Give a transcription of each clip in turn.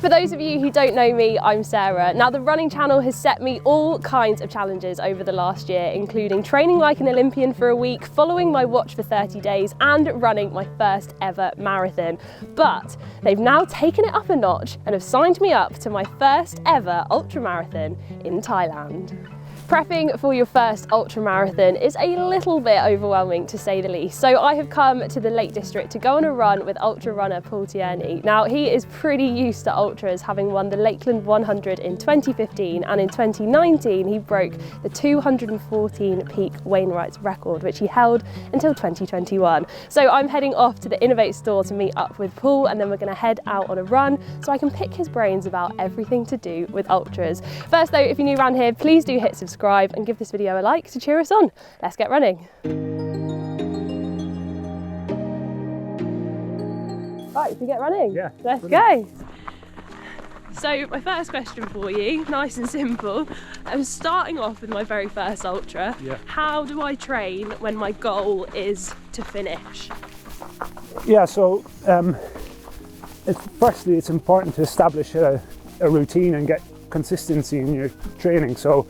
For those of you who don't know me, I'm Sarah. Now, the running channel has set me all kinds of challenges over the last year, including training like an Olympian for a week, following my watch for 30 days and running my first ever marathon. But they've now taken it up a notch and have signed me up to my first ever ultramarathon in Thailand. Prepping for your first ultramarathon is a little bit overwhelming, to say the least. So I have come to the Lake District to go on a run with ultra runner Paul Tierney. Now, he is pretty used to ultras, having won the Lakeland 100 in 2015, and in 2019 he broke the 214 peak Wainwright's record, which he held until 2021. So I'm heading off to the Innovate store to meet up with Paul, and then we're going to head out on a run so I can pick his brains about everything to do with ultras. First though, if you're new around here, please do hit subscribe and give this video a like to cheer us on. Let's get running. Right, we get running? Yeah. Let's go. So my first question for you, nice and simple. I'm starting off with my very first ultra. Yeah. How do I train when my goal is to finish? Yeah, so firstly it's important to establish a routine and get consistency in your training. So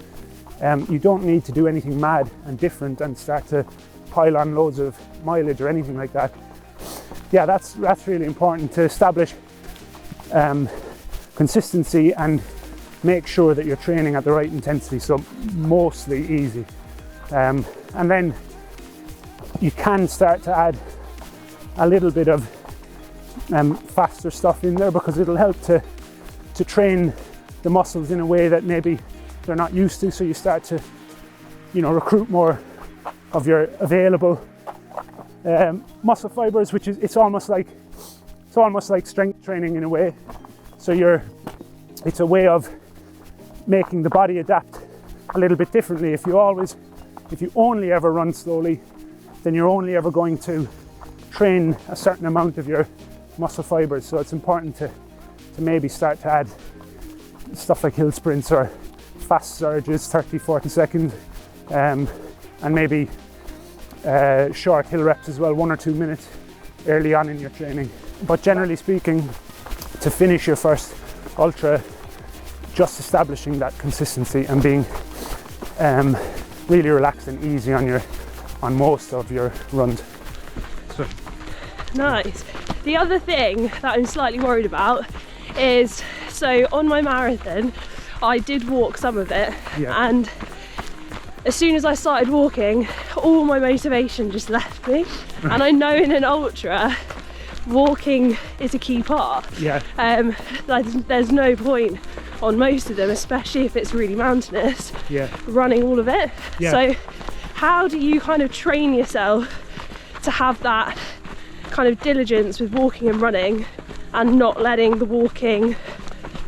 you don't need to do anything mad and different and start to pile on loads of mileage or anything like that. Yeah, that's really important to establish consistency and make sure that you're training at the right intensity, so mostly easy. And then you can start to add a little bit of faster stuff in there, because it'll help to train the muscles in a way that maybe they're not used to, so you start to, recruit more of your available muscle fibers, which is it's almost like strength training in a way. So it's a way of making the body adapt a little bit differently. If you only ever run slowly, then you're only ever going to train a certain amount of your muscle fibers. So it's important to maybe start to add stuff like hill sprints or fast surges, 30-40 seconds, and maybe short hill reps as well, 1 or 2 minutes early on in your training. But generally speaking, to finish your first ultra, just establishing that consistency and being really relaxed and easy on most of your runs. So. Nice. The other thing that I'm slightly worried about is, so on my marathon I did walk some of it, yeah. And as soon as I started walking, all my motivation just left me. And I know in an ultra, walking is a key part. Yeah. There's no point on most of them, especially if it's really mountainous, yeah. running all of it. Yeah. So how do you kind of train yourself to have that kind of diligence with walking and running, and not letting the walking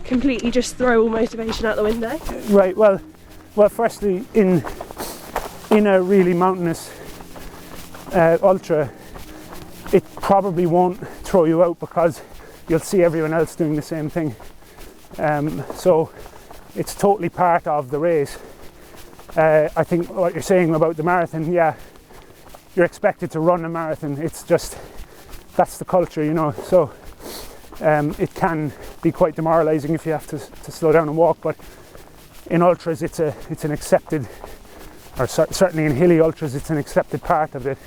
completely just throw all motivation out the window? Right, well firstly, in a really mountainous ultra, it probably won't throw you out because you'll see everyone else doing the same thing. So it's totally part of the race. I think what you're saying about the marathon, yeah, you're expected to run a marathon. It's just, that's the culture, so it can be quite demoralizing if you have to slow down and walk. But in ultras, it's an accepted, or certainly in hilly ultras, it's an accepted part of it.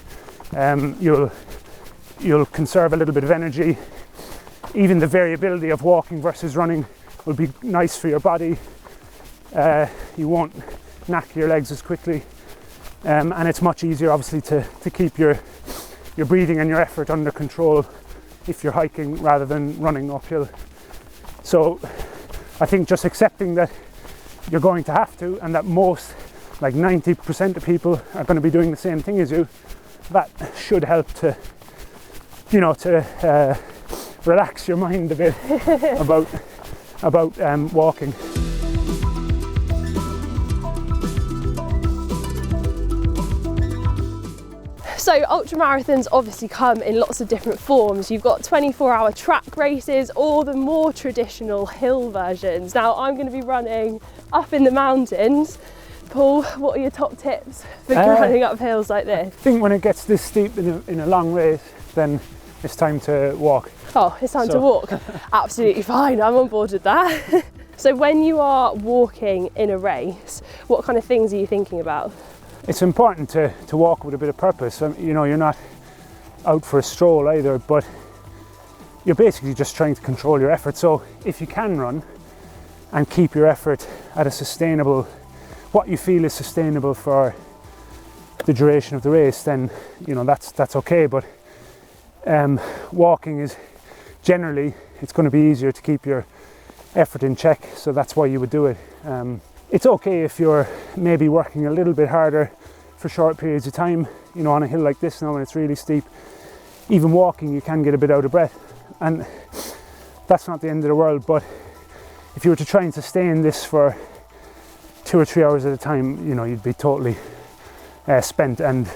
You'll conserve a little bit of energy. Even the variability of walking versus running will be nice for your body. You won't knack your legs as quickly, and it's much easier, obviously, to keep your breathing and your effort under control if you're hiking rather than running uphill. So I think just accepting that you're going to have to, and that most, like 90% of people, are going to be doing the same thing as you, that should help to relax your mind a bit about walking. So ultramarathons obviously come in lots of different forms. You've got 24-hour track races or the more traditional hill versions. Now I'm going to be running up in the mountains. Paul, what are your top tips for running up hills like this? I think when it gets this steep in a long race, then it's time to walk. Oh, it's time to walk. Absolutely fine, I'm on board with that. So when you are walking in a race, what kind of things are you thinking about? It's important to walk with a bit of purpose. You know, you're not out for a stroll either, but you're basically just trying to control your effort. So if you can run and keep your effort at a sustainable, what you feel is sustainable for the duration of the race, then you know that's okay. But walking is generally, it's going to be easier to keep your effort in check, so that's why you would do it. It's okay if you're maybe working a little bit harder for short periods of time, you know, on a hill like this now when it's really steep. Even walking you can get a bit out of breath, and that's not the end of the world. But if you were to try and sustain this for 2 or 3 hours at a time, you know, you'd be totally spent, and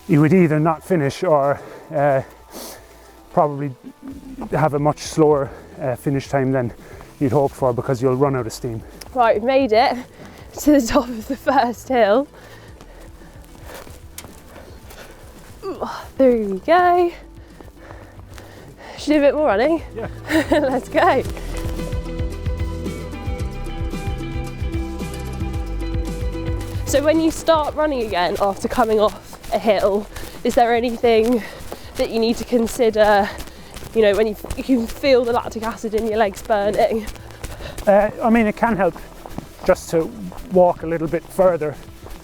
you would either not finish or probably have a much slower finish time than you'd hope for, because you'll run out of steam. Right, we've made it to the top of the first hill. There we go. Should do a bit more running? Yeah. Let's go. So when you start running again after coming off a hill, is there anything that you need to consider, you know, when you can feel the lactic acid in your legs burning? I mean, it can help just to walk a little bit further,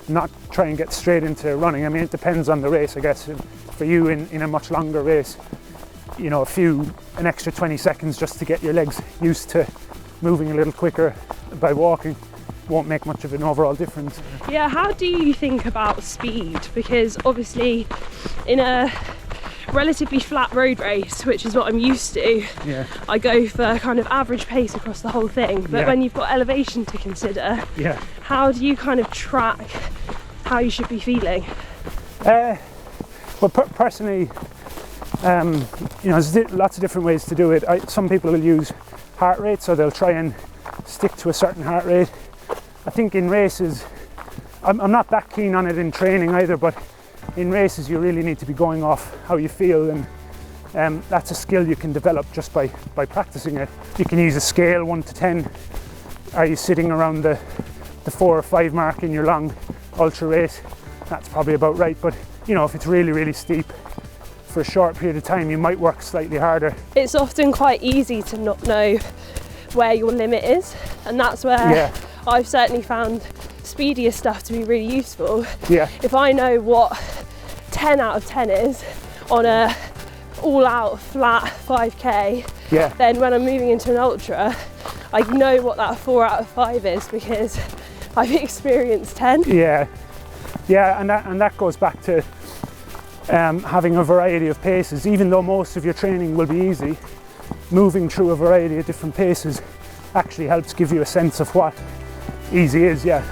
not try and get straight into running. I mean, it depends on the race, I guess. For you in a much longer race, you know, an extra 20 seconds just to get your legs used to moving a little quicker by walking won't make much of an overall difference. Yeah, how do you think about speed? Because obviously in a relatively flat road race, which is what I'm used to, yeah, I go for kind of average pace across the whole thing. But yeah, when you've got elevation to consider, yeah, how do you kind of track how you should be feeling? Well, personally, you know, there's lots of different ways to do it. Some people will use heart rate, so they'll try and stick to a certain heart rate. I think in races, I'm not that keen on it in training either, but in races you really need to be going off how you feel, and that's a skill you can develop just by practicing it. You can use a scale 1 to 10. Are you sitting around the 4 or 5 mark in your long ultra race? That's probably about right. But you know, if it's really, really steep for a short period of time, you might work slightly harder. It's often quite easy to not know where your limit is, and that's where I've certainly found speedier stuff to be really useful. Yeah. If I know what 10 out of 10 is on a all-out flat 5k, then when I'm moving into an ultra, I know what that 4 out of 5 is because I've experienced 10. Yeah, and that goes back to having a variety of paces. Even though most of your training will be easy, moving through a variety of different paces actually helps give you a sense of what easy is. Yeah.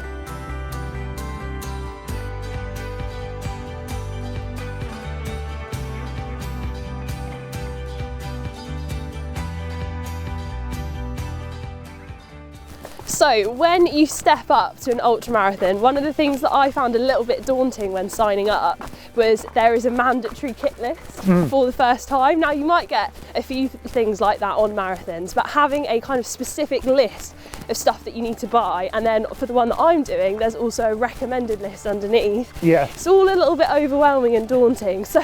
So when you step up to an ultramarathon, one of the things that I found a little bit daunting when signing up was there is a mandatory kit list for the first time. Now you might get a few things like that on marathons, but having a kind of specific list of stuff that you need to buy, and then for the one that I'm doing, there's also a recommended list underneath. Yeah. It's all a little bit overwhelming and daunting. So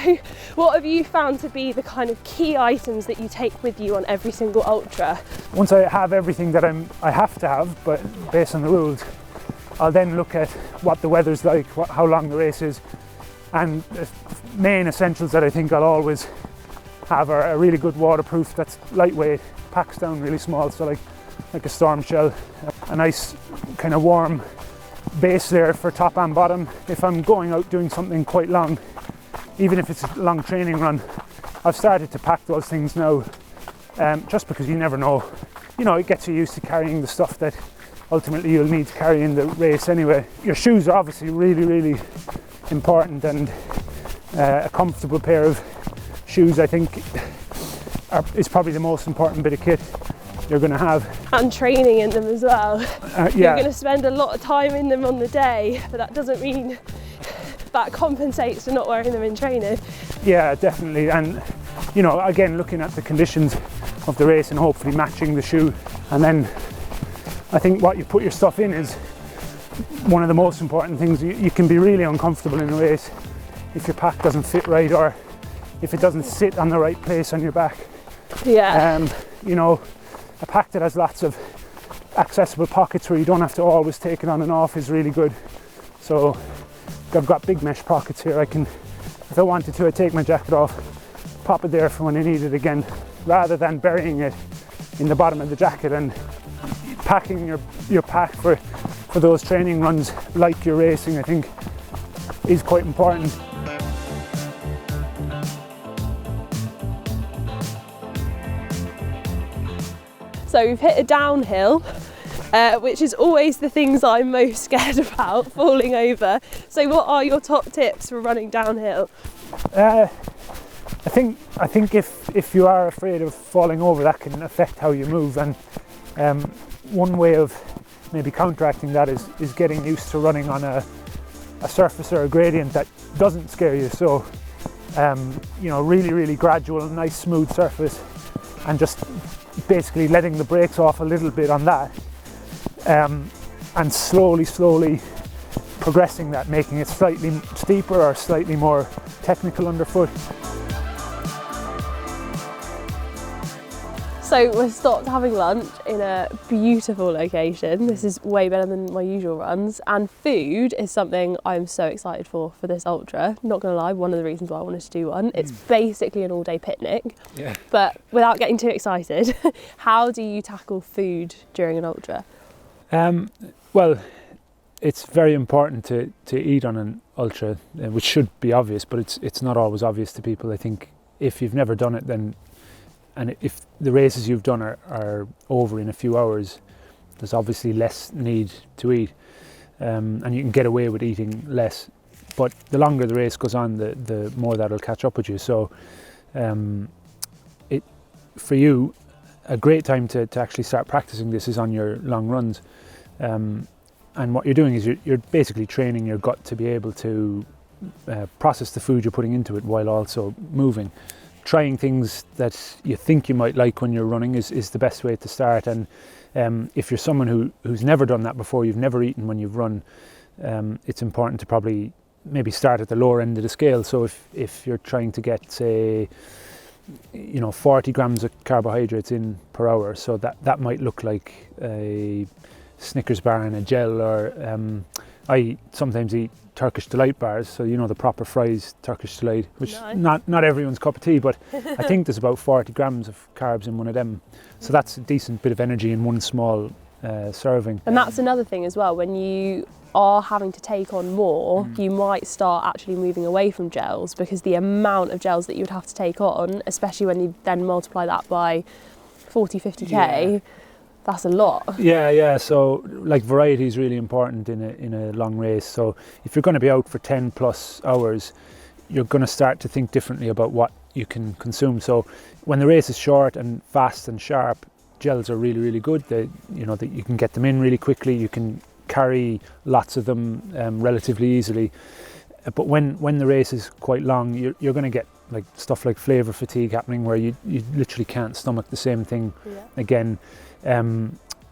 what have you found to be the kind of key items that you take with you on every single ultra? Once I have everything that I have to have, but based on the rules, I'll then look at what the weather's like, how long the race is, and the main essentials that I think I'll always have are a really good waterproof that's lightweight, packs down really small, so like a storm shell, a nice kind of warm base layer for top and bottom. If I'm going out doing something quite long, even if it's a long training run, I've started to pack those things now, just because you never know. You know, it gets you used to carrying the stuff that ultimately you'll need to carry in the race anyway. Your shoes are obviously really, really important, and a comfortable pair of shoes, I think, is probably the most important bit of kit you're going to have. And training in them as well. You're going to spend a lot of time in them on the day, but that doesn't mean that compensates for not wearing them in training. Yeah, definitely. And you know, again, looking at the conditions of the race and hopefully matching the shoe. And then I think what you put your stuff in is one of the most important things. You can be really uncomfortable in a race if your pack doesn't fit right, or if it doesn't sit on the right place on your back. Yeah. You know, a pack that has lots of accessible pockets where you don't have to always take it on and off is really good. So I've got big mesh pockets here. I can, if I wanted to, I'd take my jacket off, pop it there for when I need it again, rather than burying it in the bottom of the jacket. And packing your pack for those training runs like you're racing, I think, is quite important. So we've hit a downhill, which is always the things I'm most scared about, falling over. So what are your top tips for running downhill? I think if you are afraid of falling over, that can affect how you move. And one way of maybe counteracting that is getting used to running on a surface or a gradient that doesn't scare you. So you know, really gradual, nice smooth surface, and just basically letting the brakes off a little bit on that, and slowly progressing that, making it slightly steeper or slightly more technical underfoot. So we're stopped having lunch in a beautiful location. This is way better than my usual runs, and food is something I'm so excited for this ultra. Not gonna lie, one of the reasons why I wanted to do one. It's basically an all-day picnic. Yeah. But without getting too excited, how do you tackle food during an ultra? Well, it's very important to eat on an ultra, which should be obvious, but it's not always obvious to people. I think if you've never done it, then, and if the races you've done are over in a few hours, there's obviously less need to eat, and you can get away with eating less. But the longer the race goes on, the more that'll catch up with you. So for you, a great time to actually start practicing this is on your long runs. And what you're doing is you're basically training your gut to be able to process the food you're putting into it while also moving. Trying things that you think you might like when you're running is the best way to start. And if you're someone who's never done that before, you've never eaten when you've run, it's important to probably maybe start at the lower end of the scale. So if you're trying to get, say, 40 grams of carbohydrates in per hour, so that might look like a Snickers bar and a gel, or I sometimes eat Turkish Delight bars, so the proper fries Turkish Delight, which nice. not everyone's cup of tea, but I think there's about 40 grams of carbs in one of them, so that's a decent bit of energy in one small serving. And that's another thing as well, when you are having to take on more, you might start actually moving away from gels, because the amount of gels that you would have to take on, especially when you then multiply that by 40-50k, that's a lot. Yeah. So like variety is really important in a long race. So if you're going to be out for 10 plus hours, you're going to start to think differently about what you can consume. So when the race is short and fast and sharp, gels are really good. That you can get them in really quickly. You can carry lots of them relatively easily. But when the race is quite long, you're going to get like stuff like flavour fatigue happening, where you literally can't stomach the same thing again.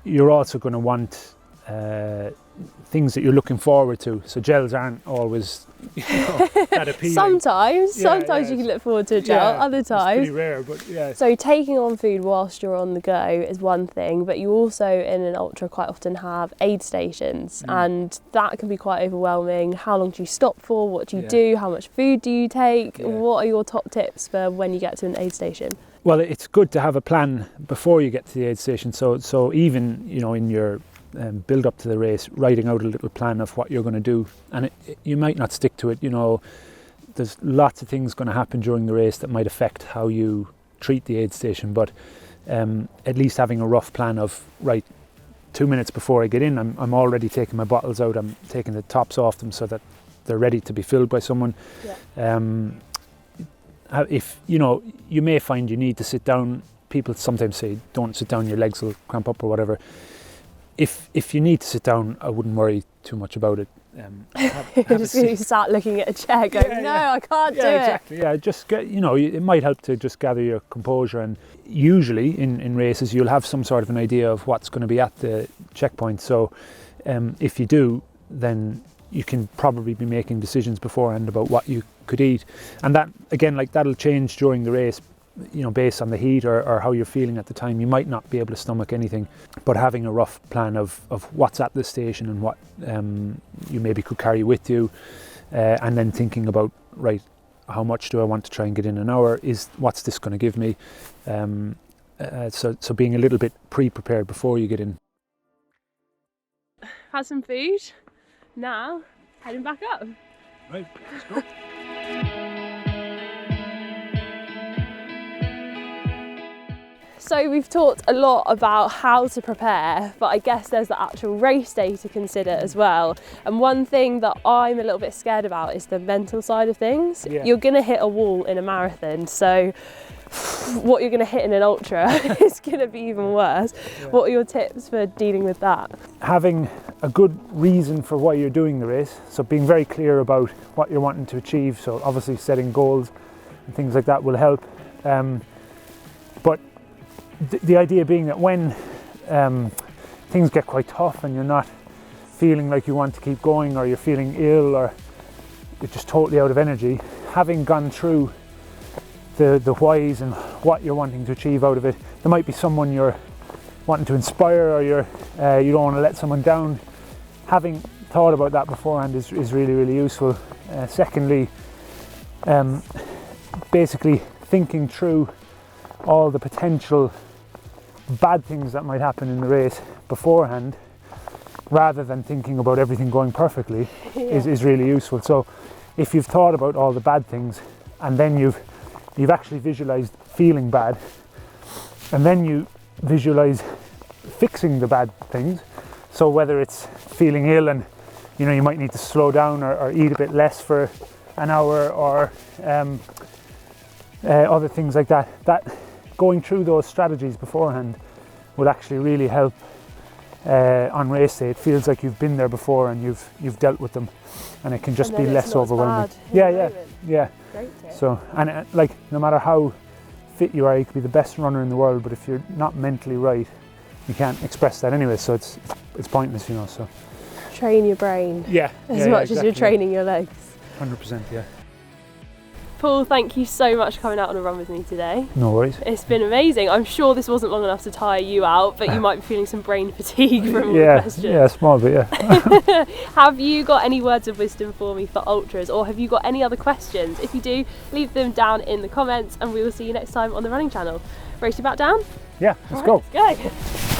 You're also going to want things that you're looking forward to. So gels aren't always that appealing. Sometimes you can look forward to a gel, other times. It's pretty rare, but yeah. So taking on food whilst you're on the go is one thing, but you also in an ultra quite often have aid stations, and that can be quite overwhelming. How long do you stop for? What do you do? How much food do you take? What are your top tips for when you get to an aid station? Well, it's good to have a plan before you get to the aid station. So even in your build up to the race, writing out a little plan of what you're going to do, and you might not stick to it. There's lots of things going to happen during the race that might affect how you treat the aid station. But at least having a rough plan of, right, 2 minutes before I get in, I'm already taking my bottles out. I'm taking the tops off them so that they're ready to be filled by someone. If you may find you need to sit down. People sometimes say don't sit down, your legs will cramp up or whatever. If you need to sit down, I wouldn't worry too much about it. You're just going to start looking at a chair going, I can't do it. Exactly. Yeah, just get, it might help to just gather your composure, and usually in races you'll have some sort of an idea of what's going to be at the checkpoint. So if you do, then you can probably be making decisions beforehand about what you could eat, and that again, like, that'll change during the race, based on the heat or how you're feeling at the time. You might not be able to stomach anything, but having a rough plan of what's at the station and what you maybe could carry with you, and then thinking about, right, how much do I want to try and get in an hour? What's this going to give me? So being a little bit pre-prepared before you get in. Had some food. Now, heading back up. Right, let's go. So we've talked a lot about how to prepare, but I guess there's the actual race day to consider as well. And one thing that I'm a little bit scared about is the mental side of things. Yeah. You're going to hit a wall in a marathon, so what you're going to hit in an ultra is going to be even worse. Yeah. What are your tips for dealing with that? Having a good reason for why you're doing the race, so being very clear about what you're wanting to achieve. So obviously setting goals and things like that will help. But the idea being that when things get quite tough and you're not feeling like you want to keep going, or you're feeling ill, or you're just totally out of energy, having gone through the whys and what you're wanting to achieve out of it. There might be someone you're wanting to inspire, or you don't want to let someone down. Having thought about that beforehand is really, really useful. Secondly, basically thinking through all the potential bad things that might happen in the race beforehand, rather than thinking about everything going perfectly, is really useful. So if you've thought about all the bad things, and then you've actually visualized feeling bad, and then you visualize fixing the bad things, so whether it's feeling ill and you might need to slow down or eat a bit less for an hour, or other things like that, going through those strategies beforehand would actually really help on race day. It feels like you've been there before and you've dealt with them, and it can just be less overwhelming. Yeah. Great tip. So, and like, no matter how fit you are, you could be the best runner in the world, but if you're not mentally right, you can't express that anyway. So it's pointless, So train your brain. As much as you're training your legs. 100%. Yeah. Paul, thank you so much for coming out on a run with me today. No worries. It's been amazing. I'm sure this wasn't long enough to tire you out, but you might be feeling some brain fatigue from all the questions. Yeah, small bit, yeah. Have you got any words of wisdom for me for ultras, or have you got any other questions? If you do, leave them down in the comments, and we will see you next time on the Running Channel. Race you back down? Yeah, let's go. Let's go.